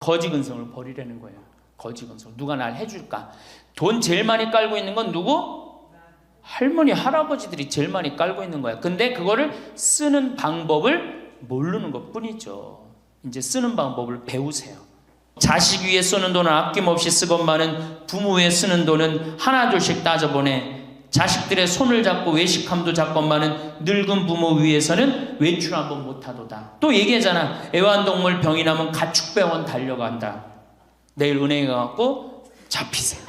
거지 근성을 버리라는 거예요. 거지 근성. 누가 날 해줄까? 돈 제일 많이 깔고 있는 건 누구? 할머니, 할아버지들이 제일 많이 깔고 있는 거야. 근데 그거를 쓰는 방법을 모르는 것 뿐이죠. 이제 쓰는 방법을 배우세요. 자식 위에 쓰는 돈은 아낌없이 쓰건만은 부모 위에 쓰는 돈은 하나둘씩 따져보내. 자식들의 손을 잡고 외식함도 잡건만은 늙은 부모 위해서는 외출 한번 못하도다. 또 얘기하잖아. 애완동물 병이 나면 가축병원 달려간다. 내일 은행에 가갖고 잡히세요.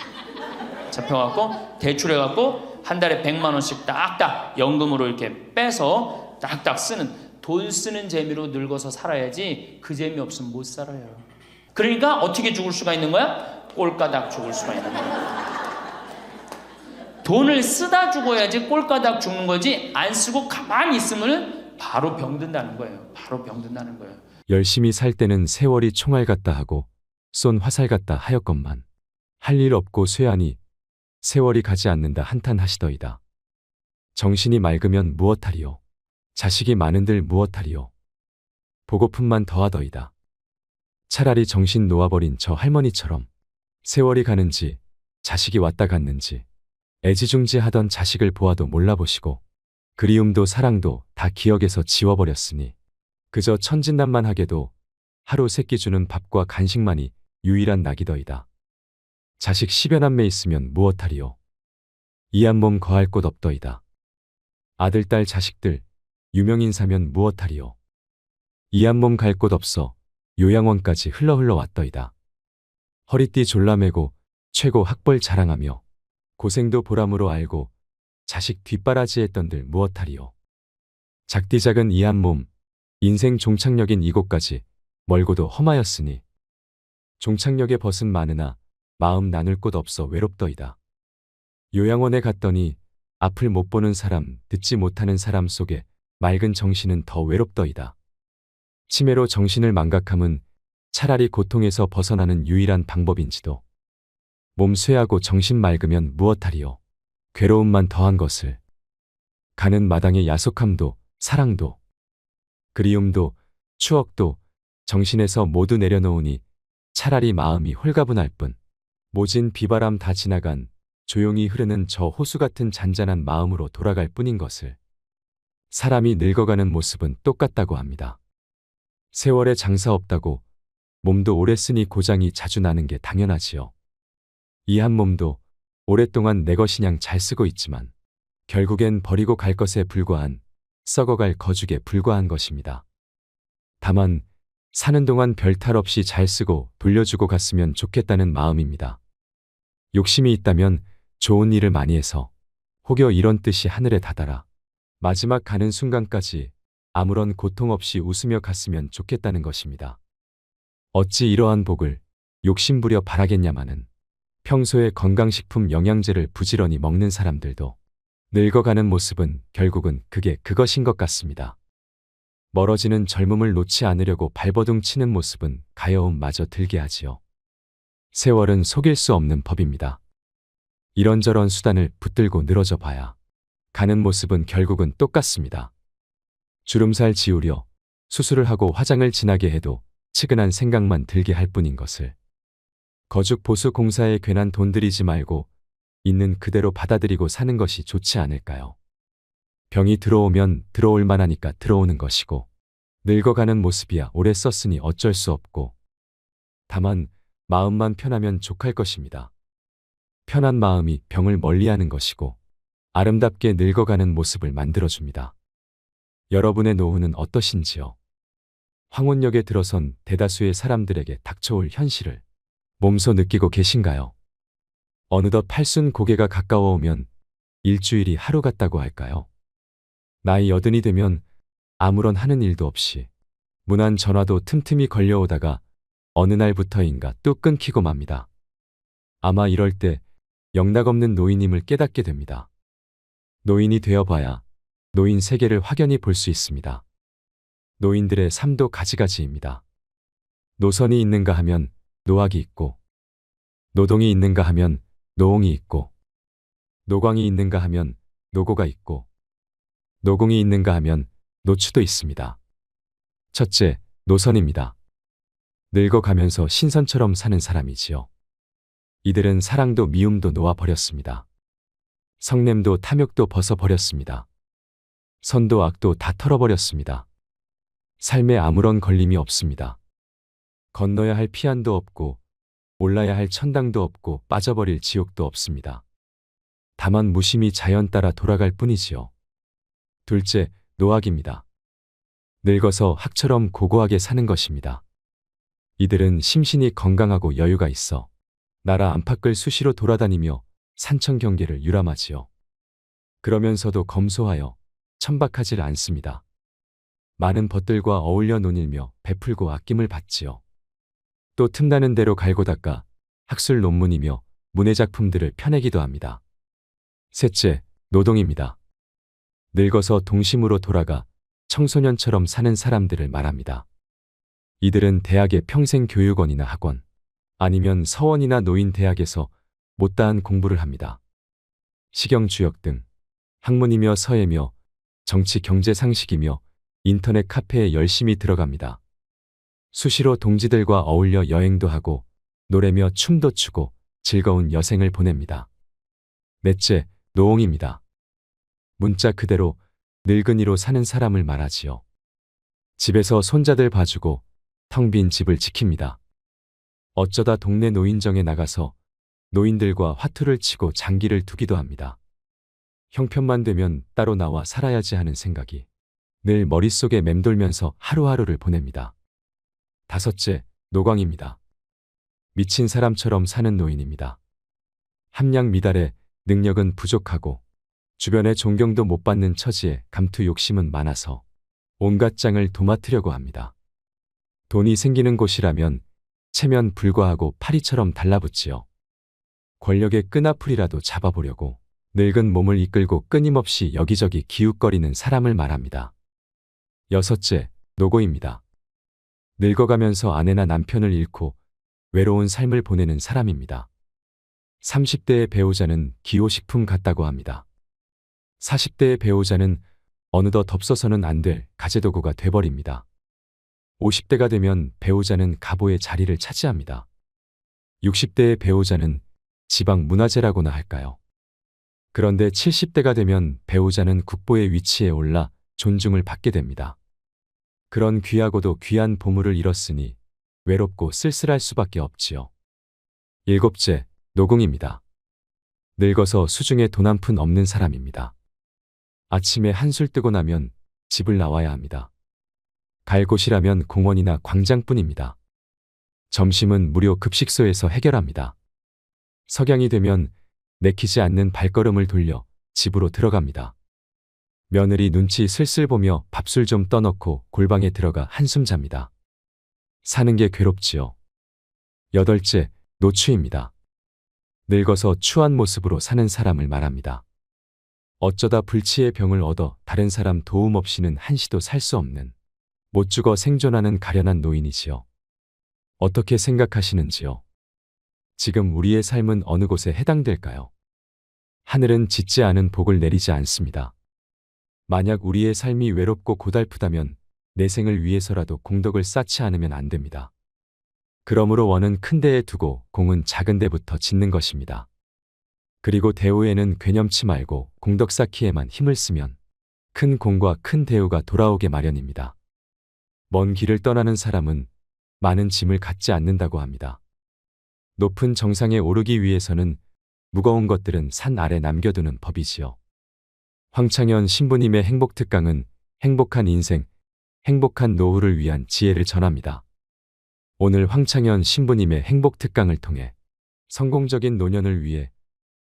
잡혀갖고 대출해갖고 한 달에 100만 원씩 딱딱 연금으로 이렇게 빼서 딱딱 쓰는, 돈 쓰는 재미로 늙어서 살아야지 그 재미 없으면 못 살아요. 그러니까 어떻게 죽을 수가 있는 거야? 꼴까닥 죽을 수가 있는 거야. 돈을 쓰다 죽어야지 꼴까닥 죽는 거지, 안 쓰고 가만히 있으면 바로 병든다는 거예요. 바로 병든다는 거예요. 열심히 살 때는 세월이 총알 같다 하고 쏜 화살 같다 하였건만 할 일 없고 쇠하니 세월이 가지 않는다 한탄하시더이다. 정신이 맑으면 무엇하리요? 자식이 많은들 무엇하리요? 보고품만 더하더이다. 차라리 정신 놓아버린 저 할머니처럼 세월이 가는지 자식이 왔다 갔는지 애지중지하던 자식을 보아도 몰라보시고 그리움도 사랑도 다 기억에서 지워버렸으니 그저 천진난만하게도 하루 세끼 주는 밥과 간식만이 유일한 낙이더이다. 자식 10여 남매 있으면 무엇하리요? 이 한 몸 거할 곳 없더이다. 아들, 딸, 자식들 유명인사면 무엇하리요? 이 한 몸 갈 곳 없어 요양원까지 흘러 왔더이다. 허리띠 졸라매고 최고 학벌 자랑하며 고생도 보람으로 알고 자식 뒷바라지했던들 무엇하리요? 작디 작은 이 한 몸 인생 종착역인 이곳까지 멀고도 험하였으니 종착역에 벗은 많으나 마음 나눌 곳 없어 외롭더이다. 요양원에 갔더니 앞을 못 보는 사람, 듣지 못하는 사람 속에 맑은 정신은 더 외롭더이다. 치매로 정신을 망각함은 차라리 고통에서 벗어나는 유일한 방법인지도. 몸 쇠하고 정신 맑으면 무엇하리요? 괴로움만 더한 것을. 가는 마당의 야속함도 사랑도 그리움도 추억도 정신에서 모두 내려놓으니 차라리 마음이 홀가분할 뿐 모진 비바람 다 지나간 조용히 흐르는 저 호수 같은 잔잔한 마음으로 돌아갈 뿐인 것을. 사람이 늙어가는 모습은 똑같다고 합니다. 세월에 장사 없다고 몸도 오래 쓰니 고장이 자주 나는 게 당연하지요. 이 한 몸도 오랫동안 내 것이냥 잘 쓰고 있지만 결국엔 버리고 갈 것에 불과한 썩어갈 거죽에 불과한 것입니다. 다만 사는 동안 별 탈 없이 잘 쓰고 돌려주고 갔으면 좋겠다는 마음입니다. 욕심이 있다면 좋은 일을 많이 해서 혹여 이런 뜻이 하늘에 다다라 마지막 가는 순간까지 아무런 고통 없이 웃으며 갔으면 좋겠다는 것입니다. 어찌 이러한 복을 욕심부려 바라겠냐마는 평소에 건강식품 영양제를 부지런히 먹는 사람들도 늙어가는 모습은 결국은 그게 그것인 것 같습니다. 멀어지는 젊음을 놓지 않으려고 발버둥 치는 모습은 가여움마저 들게 하지요. 세월은 속일 수 없는 법입니다. 이런저런 수단을 붙들고 늘어져 봐야 가는 모습은 결국은 똑같습니다. 주름살 지우려 수술을 하고 화장을 진하게 해도 측은한 생각만 들게 할 뿐인 것을. 거죽 보수 공사에 괜한 돈 들이지 말고 있는 그대로 받아들이고 사는 것이 좋지 않을까요? 병이 들어오면 들어올 만하니까 들어오는 것이고 늙어가는 모습이야 오래 썼으니 어쩔 수 없고 다만 마음만 편하면 족할 것입니다. 편한 마음이 병을 멀리하는 것이고 아름답게 늙어가는 모습을 만들어줍니다. 여러분의 노후는 어떠신지요? 황혼역에 들어선 대다수의 사람들에게 닥쳐올 현실을 몸소 느끼고 계신가요? 어느덧 팔순 고개가 가까워오면 일주일이 하루 같다고 할까요? 나이 80이 되면 아무런 하는 일도 없이 무난 전화도 틈틈이 걸려오다가 어느 날부터인가 뚝 끊기고 맙니다. 아마 이럴 때 영락없는 노인임을 깨닫게 됩니다. 노인이 되어봐야 노인 세계를 확연히 볼 수 있습니다. 노인들의 삶도 가지가지입니다. 노선이 있는가 하면 노학이 있고 노동이 있는가 하면 노홍이 있고 노광이 있는가 하면 노고가 있고 노공이 있는가 하면 노추도 있습니다. 첫째, 노선입니다. 늙어가면서 신선처럼 사는 사람이지요. 이들은 사랑도 미움도 놓아버렸습니다. 성냄도 탐욕도 벗어버렸습니다. 선도 악도 다 털어버렸습니다. 삶에 아무런 걸림이 없습니다. 건너야 할 피안도 없고 올라야 할 천당도 없고 빠져버릴 지옥도 없습니다. 다만 무심히 자연 따라 돌아갈 뿐이지요. 둘째, 노학입니다. 늙어서 학처럼 고고하게 사는 것입니다. 이들은 심신이 건강하고 여유가 있어 나라 안팎을 수시로 돌아다니며 산청 경계를 유람하지요. 그러면서도 검소하여 천박하질 않습니다. 많은 벗들과 어울려 논일며 베풀고 아낌을 받지요. 또 틈나는 대로 갈고 닦아 학술 논문이며 문해 작품들을 펴내기도 합니다. 셋째, 노동입니다. 늙어서 동심으로 돌아가 청소년처럼 사는 사람들을 말합니다. 이들은 대학의 평생교육원이나 학원, 아니면 서원이나 노인대학에서 못다한 공부를 합니다. 식영주역 등 학문이며 서예며 정치 경제 상식이며 인터넷 카페에 열심히 들어갑니다. 수시로 동지들과 어울려 여행도 하고 노래며 춤도 추고 즐거운 여생을 보냅니다. 넷째, 노홍입니다. 문자 그대로 늙은이로 사는 사람을 말하지요. 집에서 손자들 봐주고 텅 빈 집을 지킵니다. 어쩌다 동네 노인정에 나가서 노인들과 화투를 치고 장기를 두기도 합니다. 형편만 되면 따로 나와 살아야지 하는 생각이 늘 머릿속에 맴돌면서 하루하루를 보냅니다. 다섯째, 노광입니다. 미친 사람처럼 사는 노인입니다. 함량 미달에 능력은 부족하고 주변의 존경도 못 받는 처지에 감투 욕심은 많아서 온갖 장을 도맡으려고 합니다. 돈이 생기는 곳이라면 체면 불과하고 파리처럼 달라붙지요. 권력의 끈앞풀이라도 잡아보려고 늙은 몸을 이끌고 끊임없이 여기저기 기웃거리는 사람을 말합니다. 여섯째, 노고입니다. 늙어가면서 아내나 남편을 잃고 외로운 삶을 보내는 사람입니다. 30대의 배우자는 기호식품 같다고 합니다. 40대의 배우자는 어느덧 없어서는 안 될 가재도구가 돼버립니다. 50대가 되면 배우자는 가보의 자리를 차지합니다. 60대의 배우자는 지방 문화재라고나 할까요? 그런데 70대가 되면 배우자는 국보의 위치에 올라 존중을 받게 됩니다. 그런 귀하고도 귀한 보물을 잃었으니 외롭고 쓸쓸할 수밖에 없지요. 일곱째, 노궁입니다. 늙어서 수중에 돈 한 푼 없는 사람입니다. 아침에 한술 뜨고 나면 집을 나와야 합니다. 갈 곳이라면 공원이나 광장뿐입니다. 점심은 무료 급식소에서 해결합니다. 석양이 되면 내키지 않는 발걸음을 돌려 집으로 들어갑니다. 며느리 눈치 슬슬 보며 밥술 좀 떠넣고 골방에 들어가 한숨 잡니다. 사는 게 괴롭지요. 여덟째, 노추입니다. 늙어서 추한 모습으로 사는 사람을 말합니다. 어쩌다 불치의 병을 얻어 다른 사람 도움 없이는 한시도 살 수 없는 못 죽어 생존하는 가련한 노인이지요. 어떻게 생각하시는지요? 지금 우리의 삶은 어느 곳에 해당될까요? 하늘은 짓지 않은 복을 내리지 않습니다. 만약 우리의 삶이 외롭고 고달프다면 내 생을 위해서라도 공덕을 쌓지 않으면 안 됩니다. 그러므로 원은 큰 데에 두고 공은 작은 데부터 짓는 것입니다. 그리고 대우에는 괴념치 말고 공덕 쌓기에만 힘을 쓰면 큰 공과 큰 대우가 돌아오게 마련입니다. 먼 길을 떠나는 사람은 많은 짐을 갖지 않는다고 합니다. 높은 정상에 오르기 위해서는 무거운 것들은 산 아래 남겨두는 법이지요. 황창현 신부님의 행복특강은 행복한 인생, 행복한 노후를 위한 지혜를 전합니다. 오늘 황창현 신부님의 행복특강을 통해 성공적인 노년을 위해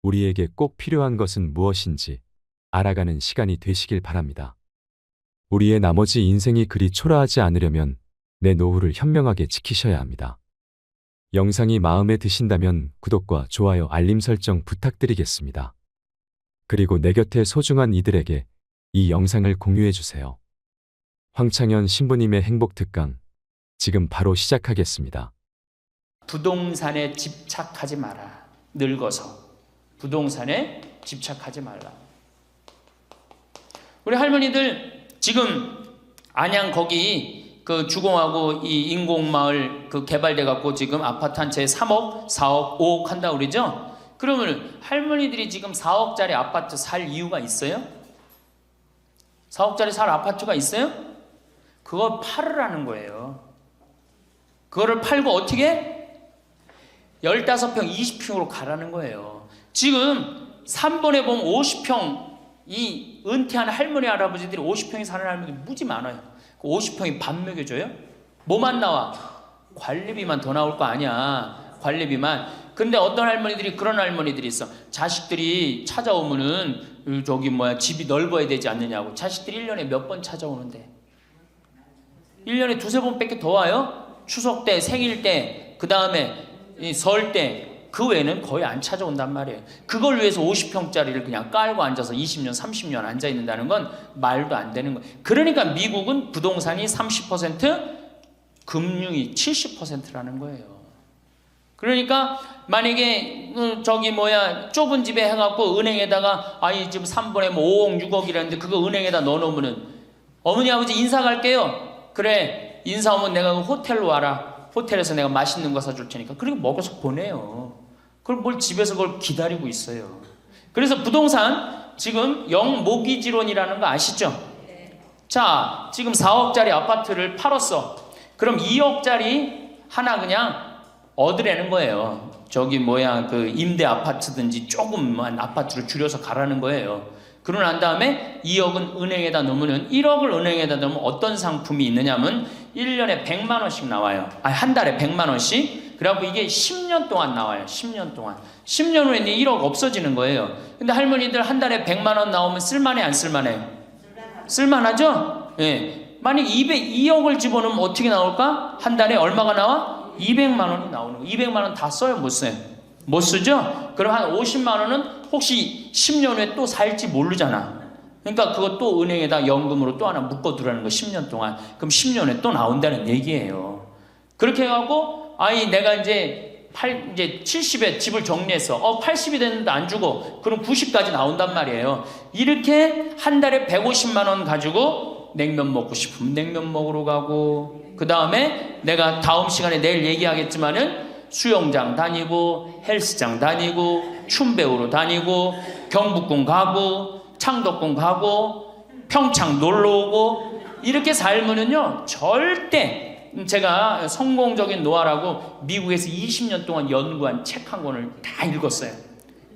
우리에게 꼭 필요한 것은 무엇인지 알아가는 시간이 되시길 바랍니다. 우리의 나머지 인생이 그리 초라하지 않으려면 내 노후를 현명하게 지키셔야 합니다. 영상이 마음에 드신다면 구독과 좋아요, 알림 설정 부탁드리겠습니다. 그리고 내 곁에 소중한 이들에게 이 영상을 공유해 주세요. 황창현 신부님의 행복특강, 지금 바로 시작하겠습니다. 부동산에 집착하지 마라. 늙어서 부동산에 집착하지 말라. 우리 할머니들 지금 안양 거기 그 주공하고 이 인공마을 그 개발돼 갖고 지금 아파트 한 채에 3억, 4억, 5억 한다 그러죠? 그러면 할머니들이 지금 4억짜리 아파트 살 이유가 있어요? 4억짜리 살 아파트가 있어요? 그걸 팔으라는 거예요. 그거를 팔고 어떻게? 15평, 20평으로 가라는 거예요. 지금 3번에 보면 50평, 이 은퇴한 할머니, 할아버지들이 50평에 사는 할머니들이 무지 많아요. 그 50평이 밥 먹여줘요? 뭐만 나와? 관리비만 더 나올 거 아니야. 관리비만. 근데 어떤 할머니들이, 그런 할머니들이 있어. 자식들이 찾아오면은 집이 넓어야 되지 않느냐고. 자식들이 1년에 몇 번 찾아오는데 1년에 두세 번밖에 더 와요? 추석 때, 생일 때, 그 다음에 설 때, 그 외에는 거의 안 찾아온단 말이에요. 그걸 위해서 50평짜리를 그냥 깔고 앉아서 20년, 30년 앉아 있는다는 건 말도 안 되는 거예요. 그러니까 미국은 부동산이 30%, 금융이 70%라는 거예요. 그러니까 만약에 좁은 집에 해갖고 은행에다가 이 집 3번에 뭐 5억, 6억이라는데 그거 은행에다 넣어놓으면은 어머니, 아버지 인사 갈게요. 그래, 인사 오면 내가 호텔로 와라. 호텔에서 내가 맛있는 거 사줄 테니까. 그리고 먹어서 보내요. 그걸 뭘 집에서 그걸 기다리고 있어요. 그래서 부동산 지금 영모기지론이라는 거 아시죠? 자, 지금 4억짜리 아파트를 팔았어. 그럼 2억짜리 하나 그냥 얻으라는 거예요. 그 임대 아파트든지 조금만 아파트를 줄여서 가라는 거예요. 그러고 난 다음에 2억은 은행에다 넣으면 1억을 은행에다 넣으면 어떤 상품이 있느냐면 1년에 100만 원씩 나와요. 한 달에 100만 원씩. 그래갖고 이게 10년 동안 나와요. 10년 동안. 10년 후에는 1억 없어지는 거예요. 근데 할머니들 한 달에 100만 원 나오면 쓸만해, 안 쓸만해요? 쓸만하죠? 예. 만약 2억을 집어넣으면 어떻게 나올까? 한 달에 얼마가 나와? 200만 원이 나오는 거예요. 200만 원 다 써요? 못 써요? 못 쓰죠? 그럼 한 50만 원은 혹시 10년 후에 또 살지 모르잖아. 그러니까 그것도 은행에다 연금으로 또 하나 묶어두라는 거 10년 동안. 그럼 10년 후에 또 나온다는 얘기예요. 그렇게 해갖고 내가 이제 70에 집을 정리했어. 80이 됐는데 안 주고 그럼 90까지 나온단 말이에요. 이렇게 한 달에 150만 원 가지고 냉면 먹고 싶으면 냉면 먹으러 가고, 그 다음에 내가 다음 시간에 내일 얘기하겠지만은 수영장 다니고 헬스장 다니고 춤 배우러 다니고 경복궁 가고 창덕궁 가고 평창 놀러 오고 이렇게 살면은요 절대, 제가 성공적인 노하라고 미국에서 20년 동안 연구한 책 한 권을 다 읽었어요.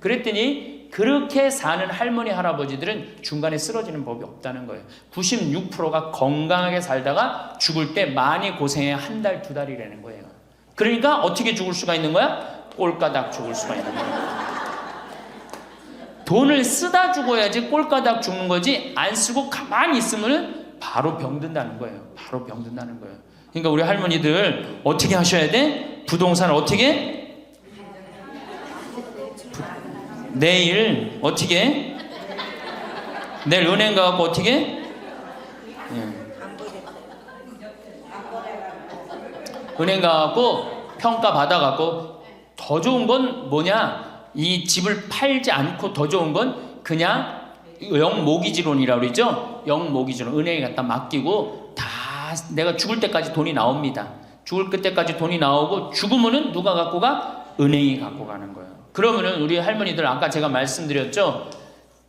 그랬더니 그렇게 사는 할머니, 할아버지들은 중간에 쓰러지는 법이 없다는 거예요. 96%가 건강하게 살다가 죽을 때 많이 고생해 한 달, 두 달이라는 거예요. 그러니까 어떻게 죽을 수가 있는 거야? 꼴까닥 죽을 수가 있는 거야. 돈을 쓰다 죽어야지 꼴까닥 죽는 거지, 안 쓰고 가만히 있으면 바로 병든다는 거예요. 바로 병든다는 거예요. 그러니까 우리 할머니들 어떻게 하셔야 돼? 부동산을 어떻게? 내일 어떻게? 내일 은행 가갖고 어떻게? 은행 가갖고 평가 받아갖고, 더 좋은 건 뭐냐? 이 집을 팔지 않고 더 좋은 건 그냥 영모기지론이라고 그러죠? 영모기지론. 은행에 갖다 맡기고 다 내가 죽을 때까지 돈이 나옵니다. 죽을 때까지 돈이 나오고 죽으면은 누가 갖고 가? 은행이 갖고 가는 거예요. 그러면은 우리 할머니들 아까 제가 말씀드렸죠?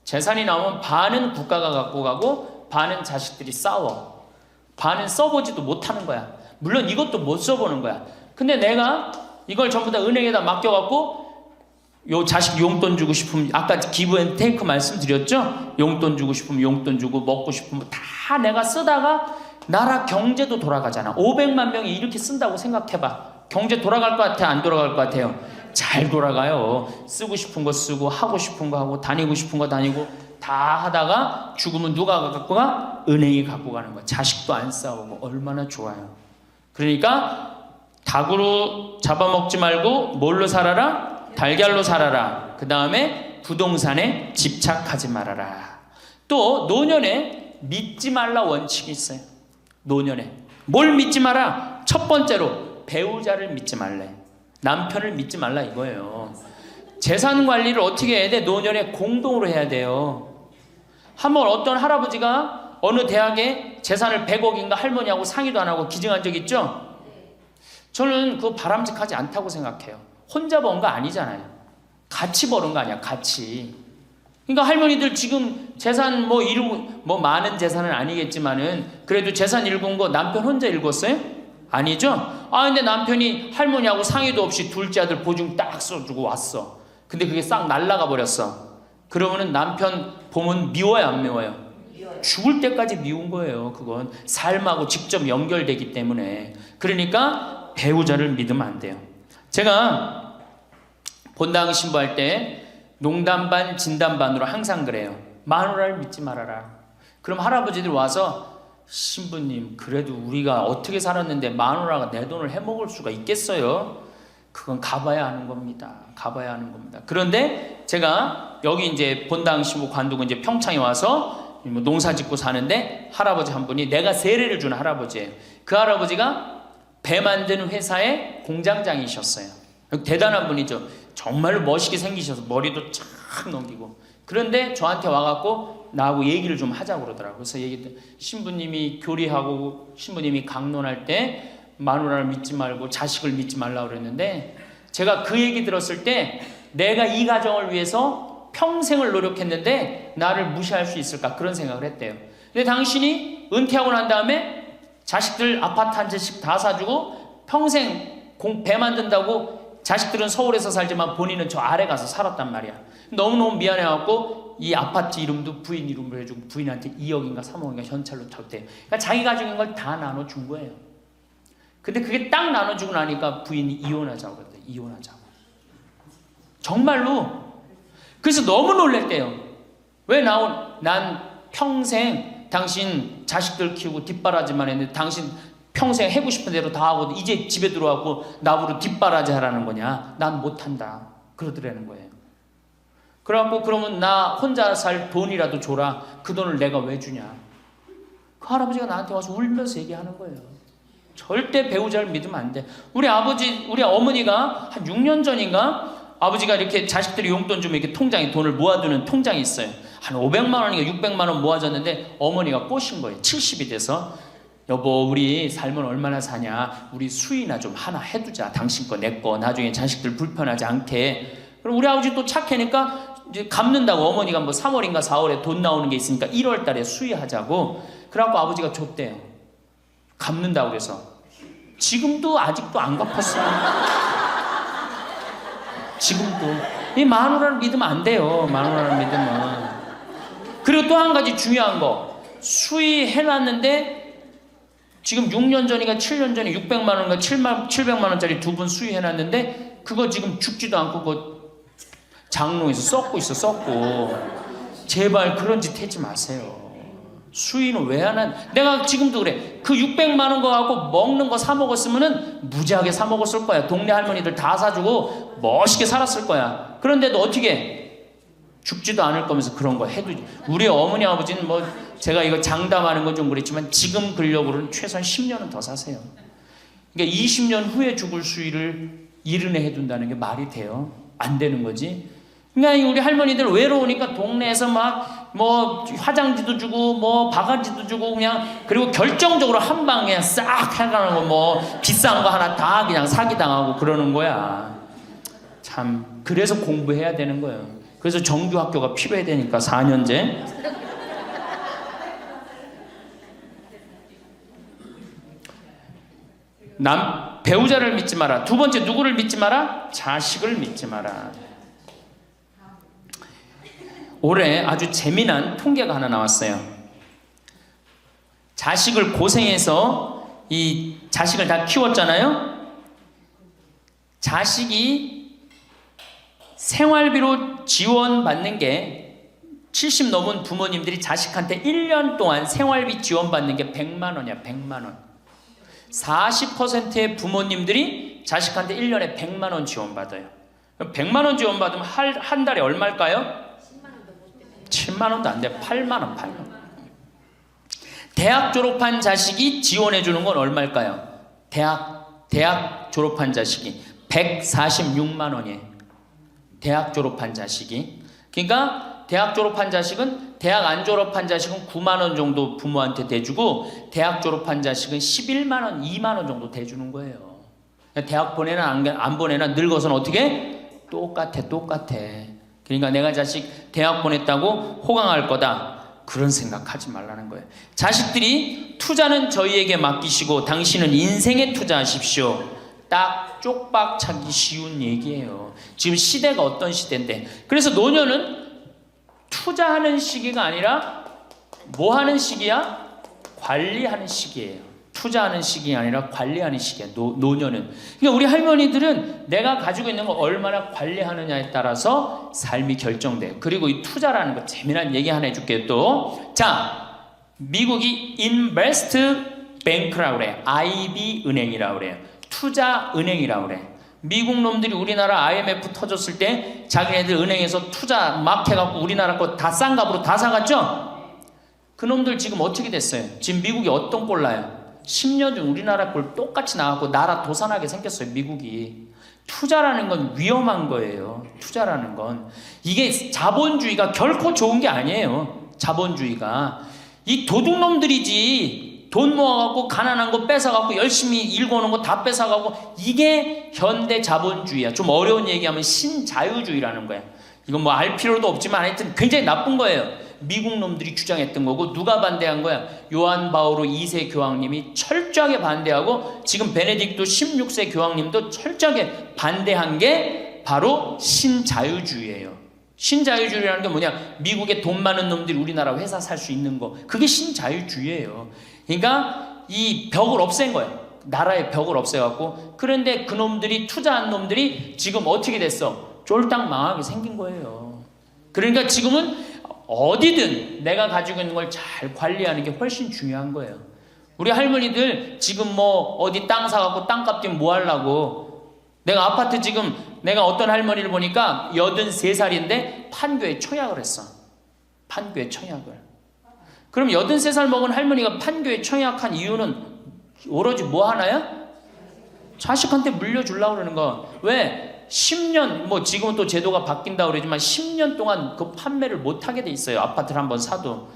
재산이 나오면 반은 국가가 갖고 가고 반은 자식들이 싸워. 반은 써보지도 못하는 거야. 물론 이것도 못 써보는 거야. 근데 내가 이걸 전부 다 은행에다 맡겨갖고 요 자식 용돈 주고 싶으면, 아까 기브 앤 테이크 말씀드렸죠? 용돈 주고 싶으면 용돈 주고 먹고 싶으면 다 내가 쓰다가 나라 경제도 돌아가잖아. 500만 명이 이렇게 쓴다고 생각해봐. 경제 돌아갈 것 같아? 안 돌아갈 것 같아요? 잘 돌아가요. 쓰고 싶은 거 쓰고 하고 싶은 거 하고 다니고 싶은 거 다니고 다 하다가 죽으면 누가 갖고 가? 은행이 갖고 가는 거야. 자식도 안 싸우고 얼마나 좋아요. 그러니까 닭으로 잡아먹지 말고 뭘로 살아라? 달걀로 살아라. 그 다음에 부동산에 집착하지 말아라. 또 노년에 믿지 말라 원칙이 있어요. 노년에 뭘 믿지 마라? 첫 번째로 배우자를 믿지 말래. 남편을 믿지 말라 이거예요. 재산 관리를 어떻게 해야 돼? 노년에 공동으로 해야 돼요. 한번 어떤 할아버지가 어느 대학에 재산을 100억인가 할머니하고 상의도 안 하고 기증한 적 있죠? 저는 그거 바람직하지 않다고 생각해요. 혼자 번 거 아니잖아요. 같이 버는 거 아니야, 같이. 그러니까 할머니들 지금 재산 많은 재산은 아니겠지만은 그래도 재산 읽은 거 남편 혼자 읽었어요? 아니죠? 근데 남편이 할머니하고 상의도 없이 둘째 아들 보증 딱 써주고 왔어. 근데 그게 싹 날라가 버렸어. 그러면은 남편 보면 미워요, 안 미워요? 죽을 때까지 미운 거예요. 그건 삶하고 직접 연결되기 때문에. 그러니까 배우자를 믿으면 안 돼요. 제가 본당 신부할 때 농담 반 진담 반으로 항상 그래요. 마누라를 믿지 말아라. 그럼 할아버지들 와서 신부님 그래도 우리가 어떻게 살았는데 마누라가 내 돈을 해먹을 수가 있겠어요? 그건 가봐야 하는 겁니다. 가봐야 하는 겁니다. 그런데 제가 여기 이제 본당 신부 관두고 이제 평창에 와서 농사 짓고 사는데 할아버지 한 분이 내가 세례를 준 할아버지예요. 그 할아버지가 배 만드는 회사의 공장장이셨어요. 대단한 분이죠. 정말 멋있게 생기셔서 머리도 쫙 넘기고. 그런데 저한테 와갖고 나하고 얘기를 좀 하자고 그러더라고요. 그래서 얘기했더니 신부님이 교리하고 신부님이 강론할 때 마누라를 믿지 말고 자식을 믿지 말라고 그랬는데 제가 그 얘기 들었을 때 내가 이 가정을 위해서 평생을 노력했는데 나를 무시할 수 있을까 그런 생각을 했대요. 근데 당신이 은퇴하고 난 다음에 자식들 아파트 한 채씩 다 사주고 평생 배 만든다고 자식들은 서울에서 살지만 본인은 저 아래 가서 살았단 말이야. 너무너무 미안해갖고 이 아파트 이름도 부인 이름으로 해주고 부인한테 2억인가 3억인가 현찰로 줬대요. 그러니까 자기 가족인 걸 다 나눠준 거예요. 근데 그게 딱 나눠주고 나니까 부인이 이혼하자고 그랬대요. 이혼하자고. 정말로. 그래서 너무 놀랬대요. 왜 난 평생 당신 자식들 키우고 뒷바라지만 했는데 당신 평생 해고 싶은 대로 다 하고 이제 집에 들어와고 나보고 뒷바라지 하라는 거냐? 난 못한다. 그러더라는 거예요. 그래갖고 그러면 나 혼자 살 돈이라도 줘라. 그 돈을 내가 왜 주냐? 그 할아버지가 나한테 와서 울면서 얘기하는 거예요. 절대 배우자를 믿으면 안 돼. 우리 어머니가 한 6년 전인가 아버지가 이렇게 자식들이 용돈 주면 이렇게 통장에 돈을 모아두는 통장이 있어요. 한 500만 원인가 600만 원 모아졌는데 어머니가 꼬신 거예요. 70이 돼서 여보 우리 살면 얼마나 사냐. 우리 수의나 좀 하나 해두자. 당신 거 내 거 나중에 자식들 불편하지 않게. 그럼 우리 아버지 또 착하니까 이제 갚는다고 어머니가 뭐 3월인가 4월에 돈 나오는 게 있으니까 1월 달에 수의하자고. 그래갖고 아버지가 줬대요. 갚는다고 그래서. 지금도 아직도 안 갚았어요. 지금도. 이 마누라를 믿으면 안 돼요. 마누라를 믿으면. 그리고 또 한 가지 중요한 거. 수의해놨는데 지금 6년 전인가 7년 전에 600만 원인가 700만 원짜리 2분 수의해놨는데 그거 지금 죽지도 않고 그거 장롱에서 썩고 있어. 썩고. 제발 그런 짓 하지 마세요. 수의는 왜 안 한? 내가 지금도 그래. 그 600만 원 거 갖고 먹는 거 사 먹었으면은 무지하게 사 먹었을 거야. 동네 할머니들 다 사주고 멋있게 살았을 거야. 그런데도 어떻게 죽지도 않을 거면서 그런 거 해도. 우리 어머니 아버지는 뭐 제가 이거 장담하는 건 좀 그랬지만 지금 근력으로는 최소한 10년은 더 사세요. 그러니까 20년 후에 죽을 수의를 이른에 해둔다는 게 말이 돼요? 안 되는 거지. 그러니까 우리 할머니들 외로우니까 동네에서 막 뭐 화장지도 주고 뭐 바가지도 주고 그냥 그리고 결정적으로 한 방에 싹 해가는 거 뭐 비싼 거 하나 다 그냥 사기당하고 그러는 거야. 참 그래서 공부해야 되는 거예요. 그래서 정규학교가 필요해야 되니까 4년제. 배우자를 믿지 마라. 두 번째 누구를 믿지 마라? 자식을 믿지 마라. 올해 아주 재미난 통계가 하나 나왔어요. 자식을 고생해서 이 자식을 다 키웠잖아요. 자식이 생활비로 지원받는 게 70 넘은 부모님들이 자식한테 1년 동안 생활비 지원받는 게 100만 원이야. 100만 원. 40%의 부모님들이 자식한테 1년에 100만 원 지원받아요. 100만 원 지원받으면 한 달에 얼마일까요? 7만 원도 안 돼. 8만 원, 8만 원. 대학 졸업한 자식이 지원해 주는 건 얼마일까요? 대학 졸업한 자식이 146만 원이에요. 대학 졸업한 자식이. 그러니까 대학 졸업한 자식은 대학 안 졸업한 자식은 9만 원 정도 부모한테 대주고 대학 졸업한 자식은 11만 원, 2만 원 정도 대주는 거예요. 대학 보내나 안 보내나 늙어서는 어떻게? 똑같아. 그러니까 내가 자식 대학 보냈다고 호강할 거다. 그런 생각하지 말라는 거예요. 자식들이 투자는 저희에게 맡기시고 당신은 인생에 투자하십시오. 딱 쪽박 차기 쉬운 얘기예요. 지금 시대가 어떤 시대인데. 그래서 노년은 투자하는 시기가 아니라 뭐 하는 시기야? 관리하는 시기예요. 투자하는 시기가 아니라 관리하는 시기야. 노년은. 그러니까 우리 할머니들은 내가 가지고 있는 걸 얼마나 관리하느냐에 따라서 삶이 결정돼요. 그리고 이 투자라는 거 재미난 얘기 하나 해줄게요. 또 자, 미국이 Invest Bank라고 그래요. IB 은행이라고 그래요. 투자 은행이라고 그래. 미국 놈들이 우리나라 IMF 터졌을 때 자기네들 은행에서 투자 막 해갖고 우리나라 거 다 싼 값으로 다 사갔죠? 그 놈들 지금 어떻게 됐어요? 지금 미국이 어떤 꼴 나요? 10년 전 우리나라 꼴 똑같이 나갖고 나라 도산하게 생겼어요. 미국이. 투자라는 건 위험한 거예요. 투자라는 건. 이게 자본주의가 결코 좋은 게 아니에요. 자본주의가. 이 도둑놈들이지. 돈 모아갖고 가난한 거 뺏어갖고 열심히 일궈놓은 거 다 뺏어가고 이게 현대 자본주의야. 좀 어려운 얘기하면 신자유주의라는 거야. 이건 뭐 알 필요도 없지만 하여튼 굉장히 나쁜 거예요. 미국 놈들이 주장했던 거고 누가 반대한 거야? 요한 바오로 2세 교황님이 철저하게 반대하고 지금 베네딕토 16세 교황님도 철저하게 반대한 게 바로 신자유주의예요. 신자유주의라는 게 뭐냐? 미국에 돈 많은 놈들이 우리나라 회사 살 수 있는 거. 그게 신자유주의예요. 그러니까 이 벽을 없앤 거예요. 나라의 벽을 없애갖고. 그런데 그 놈들이 투자한 놈들이 지금 어떻게 됐어? 쫄딱 망하게 생긴 거예요. 그러니까 지금은 어디든 내가 가지고 있는 걸 잘 관리하는 게 훨씬 중요한 거예요. 우리 할머니들 지금 뭐 어디 땅 사갖고 땅값 좀 뭐 하려고. 내가 아파트 지금 내가 어떤 할머니를 보니까 83살인데 판교에 청약을 했어. 판교에 청약을. 그럼 83살 먹은 할머니가 판교에 청약한 이유는 오로지 뭐 하나야? 자식한테 물려주려고 그러는 거. 왜? 10년, 뭐 지금은 또 제도가 바뀐다고 그러지만 10년 동안 그 판매를 못하게 돼 있어요. 아파트를 한번 사도.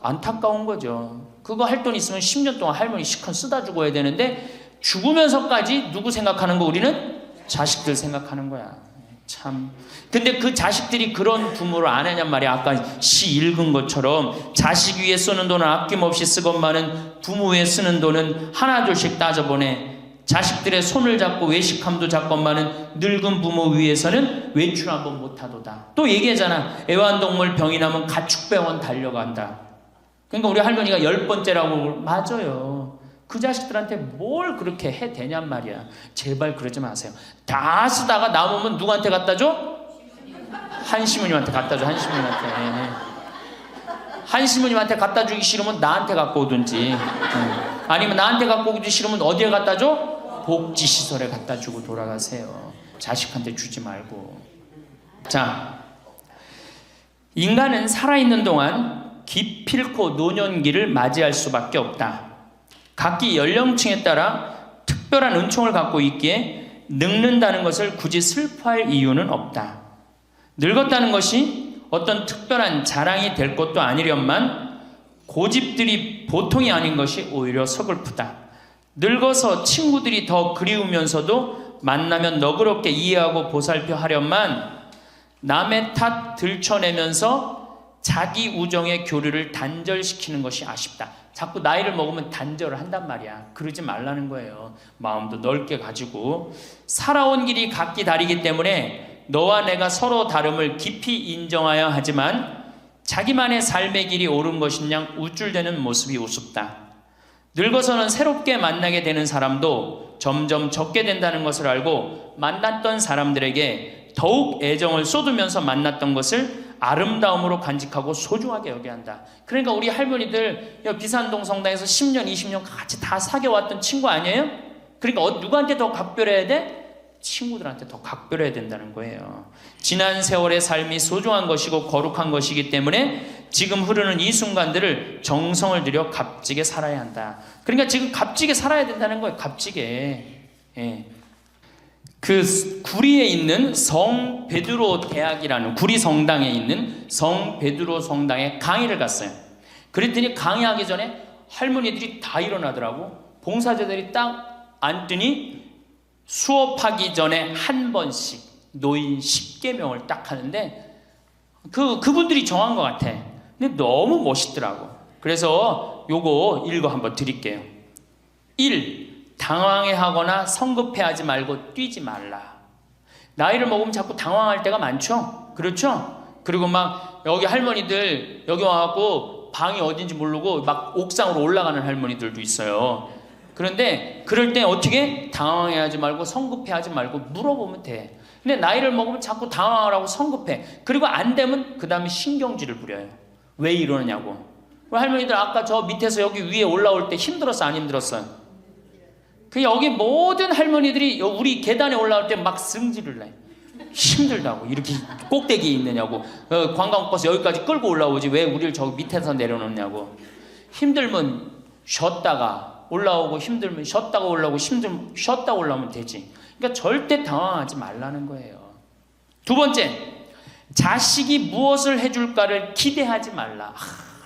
안타까운 거죠. 그거 할 돈 있으면 10년 동안 할머니 시컨 쓰다 죽어야 되는데 죽으면서까지 누구 생각하는 거? 우리는 자식들 생각하는 거야. 참. 근데 그 자식들이 그런 부모를 안 하냔 말이야. 아까 시 읽은 것처럼 자식 위에 쓰는 돈은 아낌없이 쓰건만은 부모 위에 쓰는 돈은 하나둘씩 따져보네. 자식들의 손을 잡고 외식함도 잡건만은 늙은 부모 위해서는 외출 한번 못하도다. 또 얘기하잖아. 애완동물 병이 나면 가축병원 달려간다. 그러니까 우리 할머니가 10번째라고. 맞아요. 그 자식들한테 뭘 그렇게 해대냔 말이야. 제발 그러지 마세요. 다 쓰다가 남으면 누구한테 갖다 줘? 한시모님한테 갖다 줘. 한시모님한테 갖다 주기 싫으면 나한테 갖고 오든지. 아니면 나한테 갖고 오기 싫으면 어디에 갖다 줘? 복지시설에 갖다 주고 돌아가세요. 자식한테 주지 말고. 자, 인간은 살아있는 동안 기필코 노년기를 맞이할 수밖에 없다. 각기 연령층에 따라 특별한 은총을 갖고 있기에 늙는다는 것을 굳이 슬퍼할 이유는 없다. 늙었다는 것이 어떤 특별한 자랑이 될 것도 아니련만 고집들이 보통이 아닌 것이 오히려 서글프다. 늙어서 친구들이 더 그리우면서도 만나면 너그럽게 이해하고 보살펴 하련만 남의 탓 들춰내면서 자기 우정의 교류를 단절시키는 것이 아쉽다. 자꾸 나이를 먹으면 단절을 한단 말이야. 그러지 말라는 거예요. 마음도 넓게 가지고. 살아온 길이 각기 다르기 때문에 너와 내가 서로 다름을 깊이 인정하여야 하지만 자기만의 삶의 길이 옳은 것인양 우쭐대는 모습이 우습다. 늙어서는 새롭게 만나게 되는 사람도 점점 적게 된다는 것을 알고 만났던 사람들에게 더욱 애정을 쏟으면서 만났던 것을 아름다움으로 간직하고 소중하게 여겨야 한다. 그러니까 우리 할머니들 비산동 성당에서 10년, 20년 같이 다 사귀어왔던 친구 아니에요? 그러니까 누구한테 더 각별해야 돼? 친구들한테 더 각별해야 된다는 거예요. 지난 세월의 삶이 소중한 것이고 거룩한 것이기 때문에 지금 흐르는 이 순간들을 정성을 들여 값지게 살아야 한다. 그러니까 지금 값지게 살아야 된다는 거예요. 값지게. 예. 그 구리에 있는 성 베드로 대학이라는 구리 성당에 있는 성 베드로 성당에 강의를 갔어요. 그랬더니 강의하기 전에 할머니들이 다 일어나더라고. 봉사자들이 딱 앉더니 수업하기 전에 한 번씩 노인 10계명을 딱 하는데 그분들이 정한 것 같아. 근데 너무 멋있더라고. 그래서 요거 읽어 한번 드릴게요. 1. 당황해하거나 성급해하지 말고 뛰지 말라. 나이를 먹으면 자꾸 당황할 때가 많죠. 그렇죠? 그리고 막 여기 할머니들 여기 와갖고 방이 어딘지 모르고 막 옥상으로 올라가는 할머니들도 있어요. 그런데 그럴 때 어떻게 당황해하지 말고 성급해하지 말고 물어보면 돼. 근데 나이를 먹으면 자꾸 당황을 하고 성급해. 그리고 안 되면 그 다음에 신경질을 부려요. 왜 이러느냐고. 할머니들 아까 저 밑에서 여기 위에 올라올 때 힘들었어 안 힘들었어요? 그 여기 모든 할머니들이 우리 계단에 올라올 때 막 승질을 내. 힘들다고. 이렇게 꼭대기에 있느냐고. 관광버스 여기까지 끌고 올라오지 왜 우리를 저기 밑에서 내려놓냐고. 힘들면 쉬었다가 올라오고 힘들면 쉬었다가 올라오고 힘들면 쉬었다 올라오면 되지. 그러니까 절대 당황하지 말라는 거예요. 두 번째, 자식이 무엇을 해줄까를 기대하지 말라.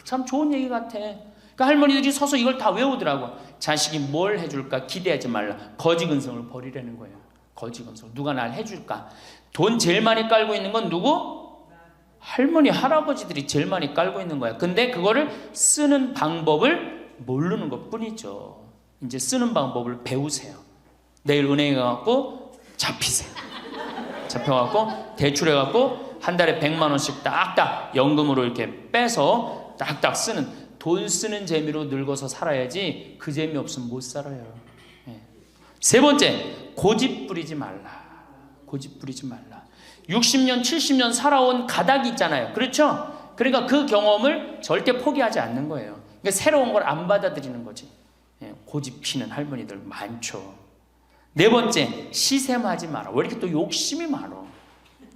참 좋은 얘기 같아. 그러니까 할머니들이 서서 이걸 다 외우더라고. 자식이 뭘 해줄까 기대하지 말라. 거지근성을 버리라는 거예요. 거지근성. 누가 날 해줄까. 돈 제일 많이 깔고 있는 건 누구? 할머니 할아버지들이 제일 많이 깔고 있는 거야. 근데 그거를 쓰는 방법을 모르는 것 뿐이죠. 이제 쓰는 방법을 배우세요. 내일 은행에 가갖고 잡히세요. 잡혀갖고 대출해갖고 한 달에 100만 원씩 딱딱 연금으로 이렇게 빼서 딱딱 쓰는, 돈 쓰는 재미로 늙어서 살아야지 그 재미 없으면 못 살아요. 세 번째, 고집 부리지 말라. 고집 부리지 말라. 60년 70년 살아온 가닥이 있잖아요. 그렇죠? 그러니까 그 경험을 절대 포기하지 않는 거예요. 그러니까 새로운 걸 안 받아들이는 거지. 고집 피는 할머니들 많죠. 네 번째, 시샘하지 마라. 왜 이렇게 또 욕심이 많어?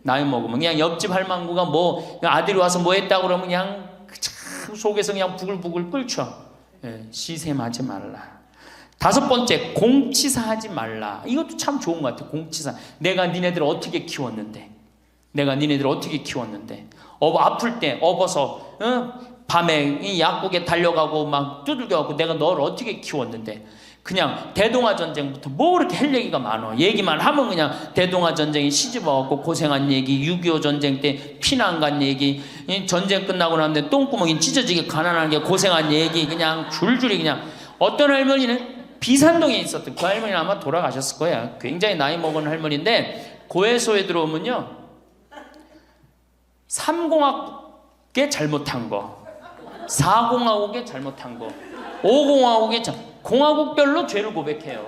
나이 먹으면 그냥 옆집 할망구가 뭐 아들이 와서 뭐 했다고 그러면 그냥 속에서 그냥 부글부글 끓죠. 시샘하지 말라. 다섯 번째, 공치사하지 말라. 이것도 참 좋은 것 같아. 공치사. 내가 니네들 어떻게 키웠는데, 내가 니네들 어떻게 키웠는데, 아플 때 업어서 밤에 이 약국에 달려가고 막 두들겨갖고 내가 너를 어떻게 키웠는데. 그냥 대동아 전쟁부터 뭐 그렇게 할 얘기가 많아. 얘기만 하면 그냥 대동아 전쟁에 시집와갖고 고생한 얘기, 6.25 전쟁 때 피난 간 얘기, 전쟁 끝나고 나는데 똥구멍이 찢어지게 가난한 게 고생한 얘기, 그냥 줄줄이 그냥. 어떤 할머니는 비산동에 있었던 그 할머니는 아마 돌아가셨을 거야. 굉장히 나이 먹은 할머니인데 고해소에 들어오면요 3공학에 잘못한 거, 4공화국에 잘못한 거, 5공화국에 공화국별로 죄를 고백해요.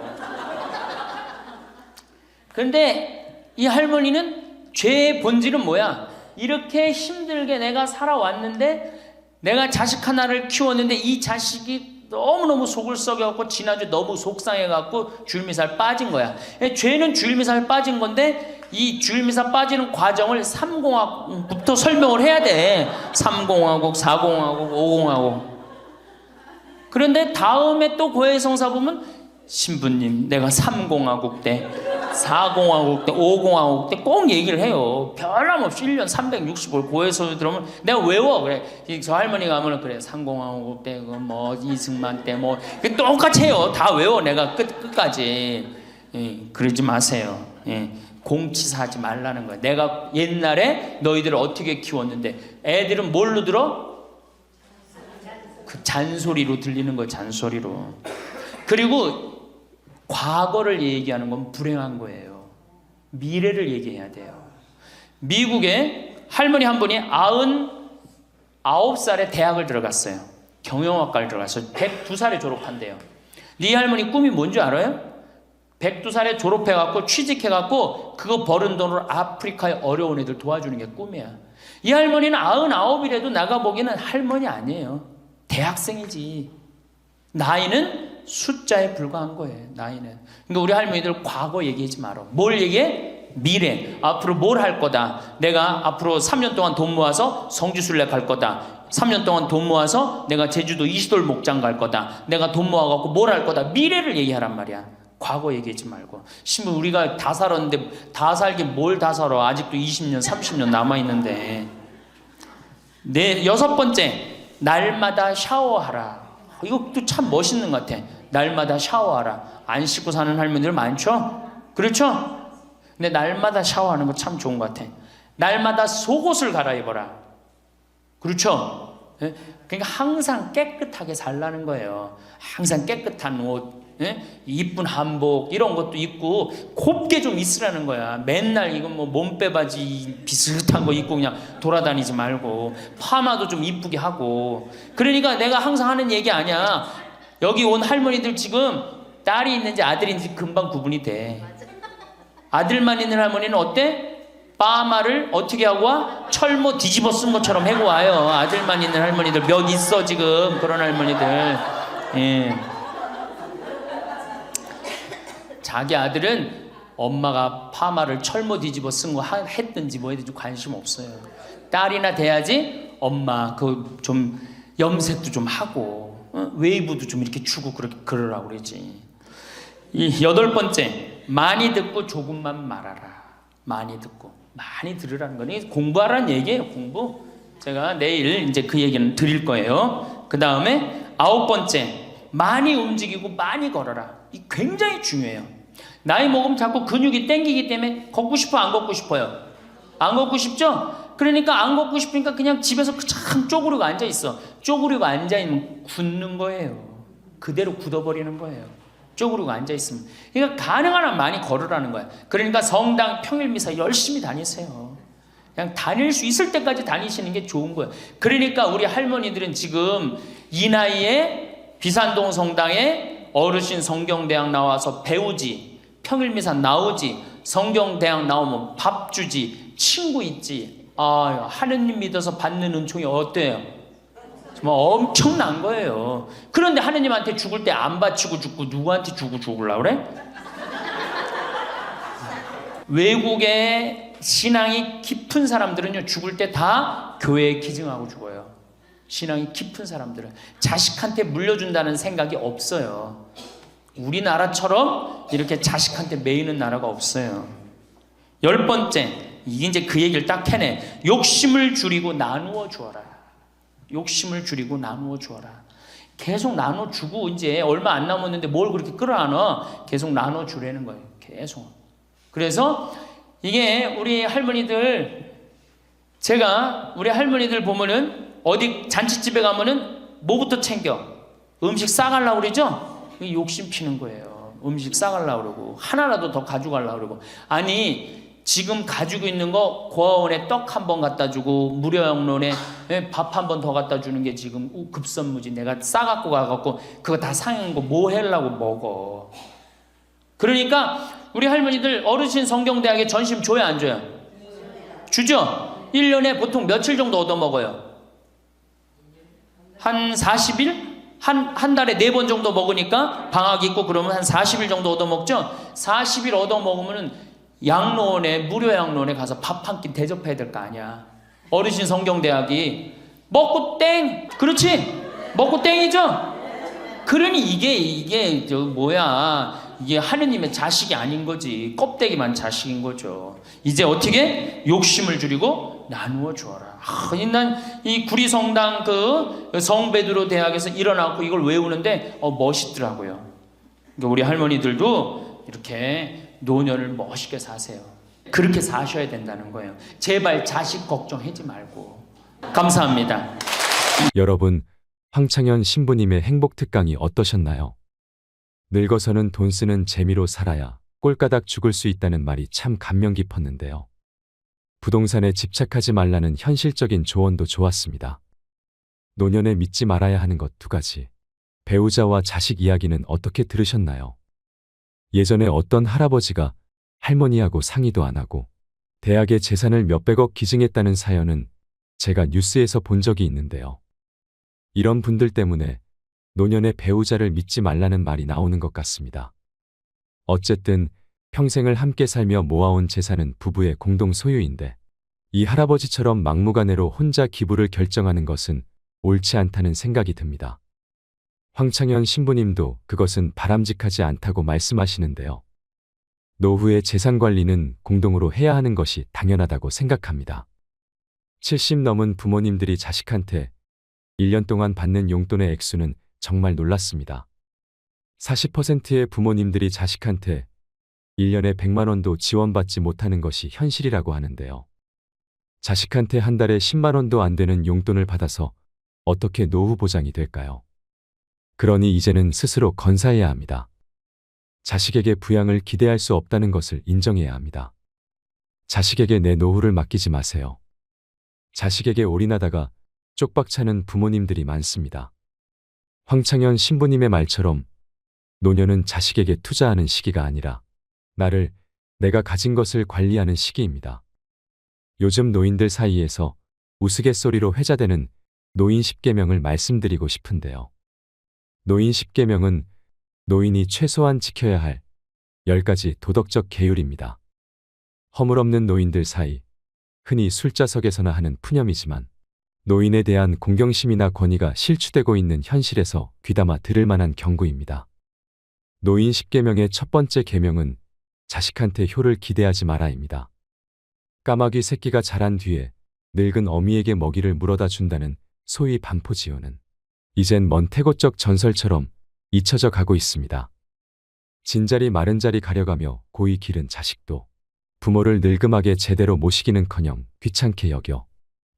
그런데 이 할머니는 죄의 본질은 뭐야? 이렇게 힘들게 내가 살아왔는데, 내가 자식 하나를 키웠는데 이 자식이 너무너무 속을 썩여갖고 지난주 너무 속상해갖고 줄미살 빠진 거야. 죄는 줄미살 빠진 건데 이 줄미살 빠지는 과정을 3공화국부터 설명을 해야 돼. 3공화국, 4공화국, 5공화국. 그런데 다음에 또 고해성사 보면 신부님 내가 3공화국 때, 4공화국 때, 5공화국 때 꼭 얘기를 해요. 변함없이 1년 365일 고해성사 들어오면 내가 외워. 그래. 저 할머니가 하면 그래 3공화국 때 뭐 이승만 때 뭐 똑같이 해요. 다 외워 내가 끝까지. 그러지 마세요. 공치사하지 말라는 거야. 내가 옛날에 너희들을 어떻게 키웠는데. 애들은 뭘로 들어? 그 잔소리로 들리는 거예요. 잔소리로. 그리고 과거를 얘기하는 건 불행한 거예요. 미래를 얘기해야 돼요. 미국에 할머니 한 분이 99살에 대학을 들어갔어요. 경영학과를 들어갔어요. 102살에 졸업한대요. 네 할머니 꿈이 뭔지 알아요? 102살에 졸업해갖고 취직해갖고 그거 버는 돈으로 아프리카의 어려운 애들 도와주는 게 꿈이야. 이 할머니는 99이라도 나가보기에는 할머니 아니에요. 대학생이지. 나이는 숫자에 불과한 거예요. 나이는. 그러니까 우리 할머니들 과거 얘기하지 마라. 뭘 얘기해? 미래. 앞으로 뭘 할 거다. 내가 앞으로 3년 동안 돈 모아서 성지순례 갈 거다. 3년 동안 돈 모아서 내가 제주도 이시돌 목장 갈 거다. 내가 돈 모아갖고 뭘 할 거다. 미래를 얘기하란 말이야. 과거 얘기하지 말고. 심은 우리가 다 살았는데 다 살게 뭘 다 살아. 아직도 20년, 30년 남아있는데. 여섯 번째, 날마다 샤워하라. 이것도 참 멋있는 것 같아. 날마다 샤워하라. 안 씻고 사는 할머니들 많죠? 그렇죠? 근데 날마다 샤워하는 거 참 좋은 것 같아. 날마다 속옷을 갈아입어라. 그렇죠? 그러니까 항상 깨끗하게 살라는 거예요. 항상 깨끗한 옷, 이쁜 한복 이런 것도 입고 곱게 좀 있으라는 거야. 맨날 이건 뭐 몸빼바지 비슷한 거 입고 그냥 돌아다니지 말고 파마도 좀 이쁘게 하고. 그러니까 내가 항상 하는 얘기 아니야. 여기 온 할머니들 지금 딸이 있는지 아들이 있는지 금방 구분이 돼. 아들만 있는 할머니는 어때? 파마를 어떻게 하고 와? 철모 뒤집어 쓴 것처럼 해고 와요. 아들만 있는 할머니들 몇 있어 지금 그런 할머니들. 예. 자기 아들은 엄마가 파마를 철모 뒤집어 쓴 거 했든지 뭐 했든지 관심 없어요. 딸이나 돼야지 엄마 그 좀 염색도 좀 하고 웨이브도 좀 이렇게 주고 그러라고 그러지. 이 여덟 번째, 많이 듣고 조금만 말하라. 많이 듣고 많이 들으라는 거는 공부하라는 얘기예요. 공부. 제가 내일 이제 그 얘기는 드릴 거예요. 그 다음에 아홉 번째, 많이 움직이고 많이 걸어라. 이 굉장히 중요해요. 나이 먹으면 자꾸 근육이 땡기기 때문에 걷고 싶어, 안 걷고 싶어요? 안 걷고 싶죠? 그러니까 안 걷고 싶으니까 그냥 집에서 참 쪼그리고 앉아 있어. 쪼그리고 앉아 있으면 굳는 거예요. 그대로 굳어버리는 거예요. 쪼그리고 앉아 있으면. 그러니까 가능한 한 많이 걸으라는 거야. 그러니까 성당 평일 미사 열심히 다니세요. 그냥 다닐 수 있을 때까지 다니시는 게 좋은 거예요. 그러니까 우리 할머니들은 지금 이 나이에 비산동 성당에 어르신 성경대학 나와서 배우지, 평일 미사 나오지, 성경대학 나오면 밥 주지, 친구 있지. 아, 하느님 믿어서 받는 은총이 어때요? 정말 엄청난 거예요. 그런데 하느님한테 죽을 때 안 바치고 죽고 누구한테 주고 죽으려고 그래? 외국에 신앙이 깊은 사람들은요, 죽을 때 다 교회에 기증하고 죽어요. 신앙이 깊은 사람들은 자식한테 물려준다는 생각이 없어요. 우리나라처럼 이렇게 자식한테 매이는 나라가 없어요. 열 번째, 이게 이제 그 얘기를 딱 해내. 욕심을 줄이고 나누어 주어라. 욕심을 줄이고 나누어 주어라. 계속 나눠 주고 이제 얼마 안 남았는데 뭘 그렇게 끌어안아? 계속 나눠 주라는 거예요. 계속. 그래서 이게 우리 할머니들, 제가 우리 할머니들 보면은 어디 잔치집에 가면은 뭐부터 챙겨? 음식 싸가려고 그러죠? 욕심 피는 거예요. 음식 싸가려고 그러고 하나라도 더 가져가려고 그러고. 아니 지금 가지고 있는 거 고아원에 떡 한 번 갖다 주고 무료양론에 밥 한 번 더 갖다 주는 게 지금 급선무지. 내가 싸갖고 가갖고 그거 다 상한 거 뭐 하려고 먹어. 그러니까 우리 할머니들 어르신 성경대학에 전심 줘요 안 줘요? 주죠? 1년에 보통 며칠 정도 얻어먹어요? 한 40일? 한 달에 4번 정도 먹으니까 방학 있고 그러면 한 40일 정도 얻어먹죠? 40일 얻어먹으면은 양로원에, 무료 양로원에 가서 밥 한 끼 대접해야 될 거 아니야. 어르신 성경대학이 먹고 땡! 그렇지? 먹고 땡이죠? 그러니 이게 이게 하느님의 자식이 아닌 거지. 껍데기만 자식인 거죠. 이제 어떻게? 욕심을 줄이고 나누어 주어라. 난 이 구리성당 그 성베드로 대학에서 일어나고 이걸 외우는데 멋있더라고요. 그러니까 우리 할머니들도 이렇게 노년을 멋있게 사세요. 그렇게 사셔야 된다는 거예요. 제발 자식 걱정하지 말고. 감사합니다. 여러분, 황창현 신부님의 행복 특강이 어떠셨나요? 늙어서는 돈 쓰는 재미로 살아야 꼴까닥 죽을 수 있다는 말이 참 감명 깊었는데요. 부동산에 집착하지 말라는 현실적인 조언도 좋았습니다. 노년에 믿지 말아야 하는 것 2가지. 배우자와 자식 이야기는 어떻게 들으셨나요? 예전에 어떤 할아버지가 할머니하고 상의도 안 하고 대학에 재산을 몇백억 기증했다는 사연은 제가 뉴스에서 본 적이 있는데요. 이런 분들 때문에 노년에 배우자를 믿지 말라는 말이 나오는 것 같습니다. 어쨌든 평생을 함께 살며 모아온 재산은 부부의 공동 소유인데 이 할아버지처럼 막무가내로 혼자 기부를 결정하는 것은 옳지 않다는 생각이 듭니다. 황창현 신부님도 그것은 바람직하지 않다고 말씀하시는데요. 노후의 재산 관리는 공동으로 해야 하는 것이 당연하다고 생각합니다. 70 넘은 부모님들이 자식한테 1년 동안 받는 용돈의 액수는 정말 놀랐습니다. 40%의 부모님들이 자식한테 1년에 100만 원도 지원받지 못하는 것이 현실이라고 하는데요. 자식한테 한 달에 10만 원도 안 되는 용돈을 받아서 어떻게 노후 보장이 될까요? 그러니 이제는 스스로 건사해야 합니다. 자식에게 부양을 기대할 수 없다는 것을 인정해야 합니다. 자식에게 내 노후를 맡기지 마세요. 자식에게 올인하다가 쪽박차는 부모님들이 많습니다. 황창현 신부님의 말처럼 노년은 자식에게 투자하는 시기가 아니라 내가 가진 것을 관리하는 시기입니다. 요즘 노인들 사이에서 우스갯소리로 회자되는 노인 10계명을 말씀드리고 싶은데요. 노인 10계명은 노인이 최소한 지켜야 할 10가지 도덕적 계율입니다. 허물없는 노인들 사이, 흔히 술자석에서나 하는 푸념이지만 노인에 대한 공경심이나 권위가 실추되고 있는 현실에서 귀담아 들을 만한 경고입니다. 노인 10계명의 첫 번째 계명은 자식한테 효를 기대하지 마라입니다. 까마귀 새끼가 자란 뒤에 늙은 어미에게 먹이를 물어다 준다는 소위 반포지효는 이젠 먼 태고적 전설처럼 잊혀져 가고 있습니다. 진자리 마른 자리 가려가며 고이 기른 자식도 부모를 늙음하게 제대로 모시기는커녕 귀찮게 여겨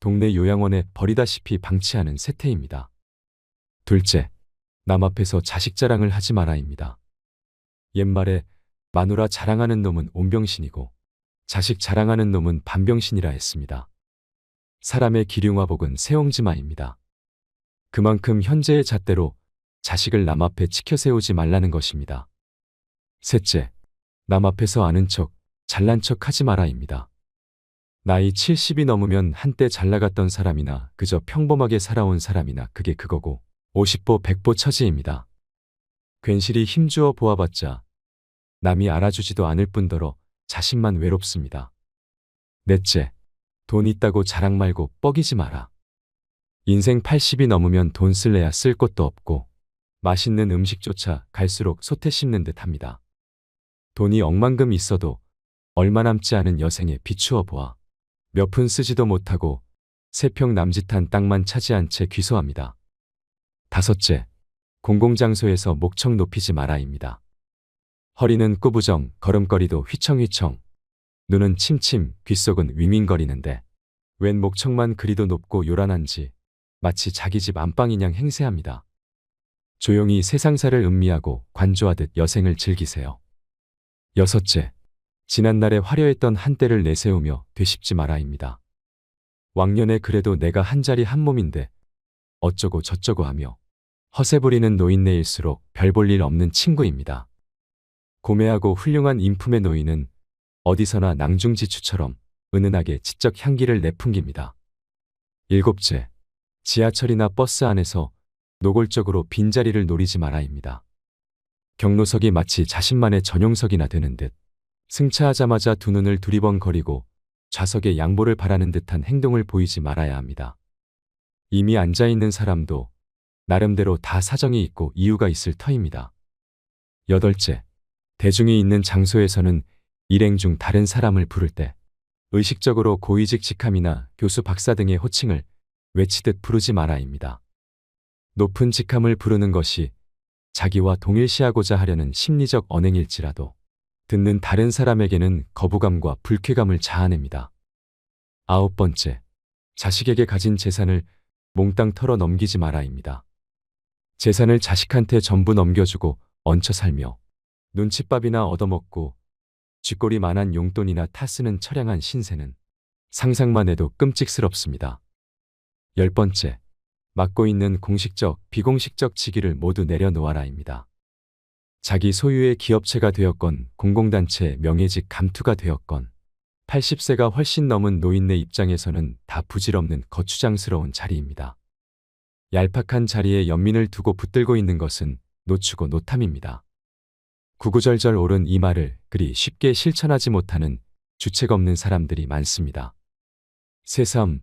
동네 요양원에 버리다시피 방치하는 세태입니다. 둘째, 남 앞에서 자식 자랑을 하지 마라입니다. 옛말에 마누라 자랑하는 놈은 온병신이고 자식 자랑하는 놈은 반병신이라 했습니다. 사람의 기륭화복은 세옹지마입니다. 그만큼 현재의 잣대로 자식을 남 앞에 치켜세우지 말라는 것입니다. 셋째, 남 앞에서 아는 척, 잘난 척 하지 마라입니다. 나이 70이 넘으면 한때 잘나갔던 사람이나 그저 평범하게 살아온 사람이나 그게 그거고 50보 100보 처지입니다. 괜시리 힘주어 보아봤자 남이 알아주지도 않을 뿐더러 자신만 외롭습니다. 넷째, 돈 있다고 자랑 말고 뻐기지 마라. 인생 80이 넘으면 돈 쓸래야 쓸 것도 없고 맛있는 음식조차 갈수록 솥에 씹는 듯 합니다. 돈이 억만금 있어도 얼마 남지 않은 여생에 비추어 보아 몇 푼 쓰지도 못하고 세 평 남짓한 땅만 차지한 채 귀소합니다. 다섯째, 공공장소에서 목청 높이지 마라입니다. 허리는 꾸부정, 걸음걸이도 휘청휘청, 눈은 침침, 귓속은 윙윙거리는데 웬 목청만 그리도 높고 요란한지 마치 자기 집 안방이냥 행세합니다. 조용히 세상사를 음미하고 관조하듯 여생을 즐기세요. 여섯째, 지난날에 화려했던 한때를 내세우며 되씹지 마라입니다. 왕년에 그래도 내가 한 자리 한 몸인데 어쩌고 저쩌고 하며 허세 부리는 노인네일수록 별 볼 일 없는 친구입니다. 고매하고 훌륭한 인품의 노인은 어디서나 낭중지추처럼 은은하게 지적 향기를 내풍깁니다. 일곱째, 지하철이나 버스 안에서 노골적으로 빈자리를 노리지 마라입니다. 경로석이 마치 자신만의 전용석이나 되는 듯 승차하자마자 두 눈을 두리번거리고 좌석에 양보를 바라는 듯한 행동을 보이지 말아야 합니다. 이미 앉아있는 사람도 나름대로 다 사정이 있고 이유가 있을 터입니다. 여덟째, 대중이 있는 장소에서는 일행 중 다른 사람을 부를 때 의식적으로 고위직 직함이나 교수 박사 등의 호칭을 외치듯 부르지 마라입니다. 높은 직함을 부르는 것이 자기와 동일시하고자 하려는 심리적 언행일지라도 듣는 다른 사람에게는 거부감과 불쾌감을 자아냅니다. 아홉 번째, 자식에게 가진 재산을 몽땅 털어 넘기지 마라입니다. 재산을 자식한테 전부 넘겨주고 얹혀 살며 눈칫밥이나 얻어먹고 쥐꼬리만한 용돈이나 타쓰는 처량한 신세는 상상만 해도 끔찍스럽습니다. 열 번째, 맡고 있는 공식적, 비공식적 직위를 모두 내려놓아라입니다. 자기 소유의 기업체가 되었건 공공단체 명예직 감투가 되었건 80세가 훨씬 넘은 노인네 입장에서는 다 부질없는 거추장스러운 자리입니다. 얄팍한 자리에 연민을 두고 붙들고 있는 것은 노추고 노탐입니다. 구구절절 옳은 이 말을 그리 쉽게 실천하지 못하는 주책 없는 사람들이 많습니다. 새삼,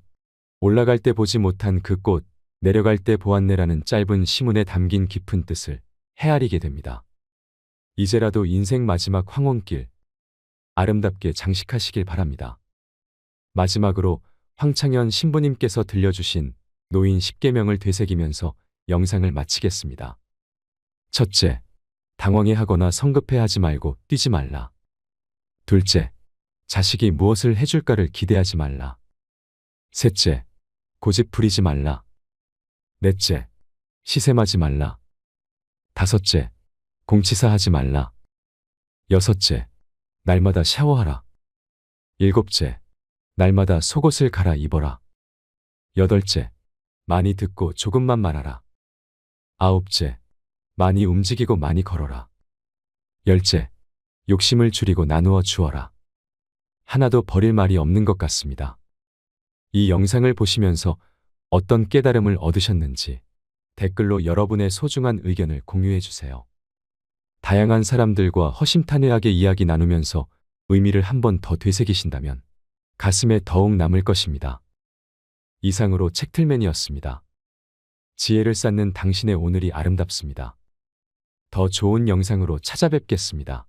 올라갈 때 보지 못한 그 꽃, 내려갈 때 보았네라는 짧은 시문에 담긴 깊은 뜻을 헤아리게 됩니다. 이제라도 인생 마지막 황혼길 아름답게 장식하시길 바랍니다. 마지막으로 황창현 신부님께서 들려주신 노인 10계명을 되새기면서 영상을 마치겠습니다. 첫째, 당황해하거나 성급해하지 말고 뛰지 말라. 둘째, 자식이 무엇을 해줄까를 기대하지 말라. 셋째, 고집 부리지 말라. 넷째, 시샘하지 말라. 다섯째, 공치사하지 말라. 여섯째, 날마다 샤워하라. 일곱째, 날마다 속옷을 갈아 입어라. 여덟째, 많이 듣고 조금만 말하라. 아홉째, 많이 움직이고 많이 걸어라. 열째, 욕심을 줄이고 나누어 주어라. 하나도 버릴 말이 없는 것 같습니다. 이 영상을 보시면서 어떤 깨달음을 얻으셨는지 댓글로 여러분의 소중한 의견을 공유해 주세요. 다양한 사람들과 허심탄회하게 이야기 나누면서 의미를 한 번 더 되새기신다면 가슴에 더욱 남을 것입니다. 이상으로 책틀맨이었습니다. 지혜를 쌓는 당신의 오늘이 아름답습니다. 더 좋은 영상으로 찾아뵙겠습니다.